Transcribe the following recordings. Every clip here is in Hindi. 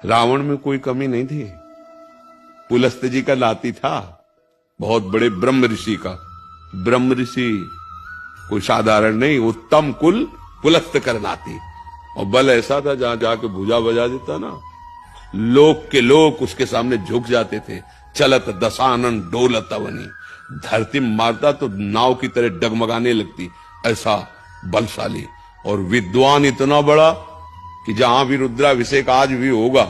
रावण में कोई कमी नहीं थी। पुलस्त जी का नाती था, बहुत बड़े ब्रह्म ऋषि का। ब्रह्म ऋषि कोई साधारण नहीं, उत्तम कुल पुलस्त कर नाती। और बल ऐसा था, जहां जाके भुजा बजा देता ना, लोक के लोग उसके सामने झुक जाते थे। चलत दशानन डोलत अवनी, धरती मारता तो नाव की तरह डगमगाने लगती, ऐसा बलशाली। और विद्वान इतना बड़ा कि जहां भी रुद्राभिषेक आज भी होगा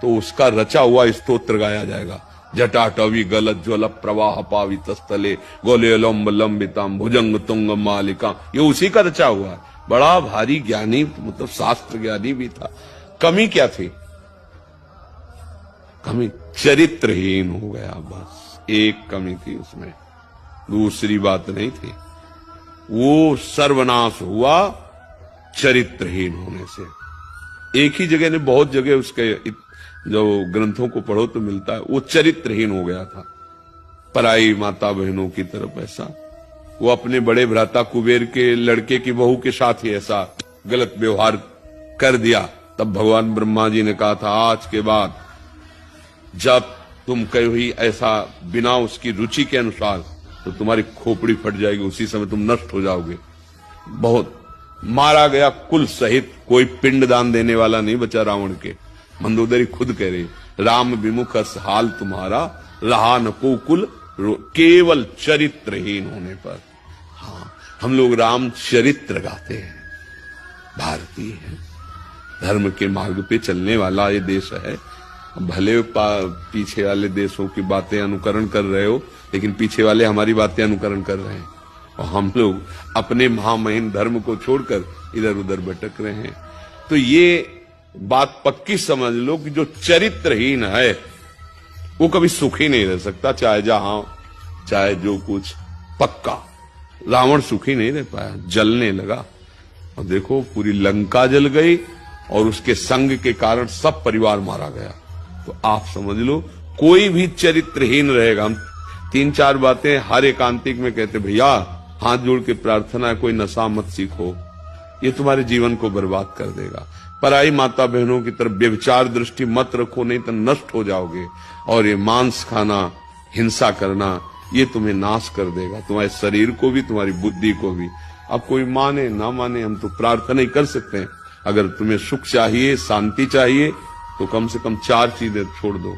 तो उसका रचा हुआ स्तोत्र गाया जाएगा। जटाटवी गलत ज्वल प्रवाह पावित स्थले गोले लंब लंबिताम भुजंग तुंग मालिका, ये उसी का रचा हुआ है। बड़ा भारी ज्ञानी, मतलब शास्त्र ज्ञानी भी था। कमी क्या थी? कमी चरित्रहीन हो गया, बस एक कमी थी उसमें, दूसरी बात नहीं थी। वो सर्वनाश हुआ चरित्रहीन होने से। एक ही जगह ने, बहुत जगह उसके जो ग्रंथों को पढ़ो तो मिलता है, वो चरित्रहीन हो गया था पराई माता बहनों की तरफ। ऐसा वो अपने बड़े भ्राता कुबेर के लड़के की बहू के साथ ही ऐसा गलत व्यवहार कर दिया। तब भगवान ब्रह्मा जी ने कहा था, आज के बाद जब तुम कहीं ऐसा बिना उसकी रुचि के अनुसार, तो तुम्हारी खोपड़ी फट जाएगी, उसी समय तुम नष्ट हो जाओगे। बहुत मारा गया कुल सहित, कोई पिंड दान देने वाला नहीं बचा रावण के। मंदोदरी खुद कह रही, राम विमुख हाल तुम्हारा रहा न को कुल, केवल चरित्रहीन होने पर। हाँ, हम लोग राम चरित्र गाते हैं, भारतीय है, धर्म के मार्ग पे चलने वाला ये देश है। भले पीछे वाले देशों की बातें अनुकरण कर रहे हो, लेकिन पीछे वाले हमारी बातें अनुकरण कर रहे हैं, और हम लोग अपने महामहिम धर्म को छोड़कर इधर उधर भटक रहे हैं। तो ये बात पक्की समझ लो कि जो चरित्रहीन है वो कभी सुखी नहीं रह सकता, चाहे जहां चाहे जो कुछ। पक्का रावण सुखी नहीं रह पाया, जलने लगा। और देखो, पूरी लंका जल गई और उसके संग के कारण सब परिवार मारा गया। तो आप समझ लो, कोई भी चरित्रहीन रहेगा। हम 3-4 बातें हर एकांतिक में कहते, भैया हाथ जोड़ के प्रार्थना है, कोई नशा मत सीखो, ये तुम्हारे जीवन को बर्बाद कर देगा। पराई माता बहनों की तरफ व्यभिचार दृष्टि मत रखो, नहीं तो नष्ट हो जाओगे। और ये मांस खाना, हिंसा करना, ये तुम्हें नाश कर देगा, तुम्हारे शरीर को भी, तुम्हारी बुद्धि को भी। अब कोई माने ना माने, हम तो प्रार्थना ही कर सकते हैं। अगर तुम्हें सुख चाहिए, शांति चाहिए, तो कम से कम 4 चीजें छोड़ दो।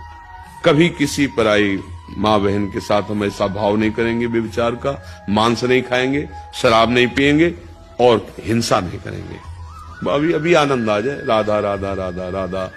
कभी किसी पराई माँ बहन के साथ हम ऐसा भाव नहीं करेंगे व्यभिचार का, मांस नहीं खाएंगे, शराब नहीं पिएंगे और हिंसा नहीं करेंगे। अभी अभी आनंद आ जाए, राधा राधा राधा राधा।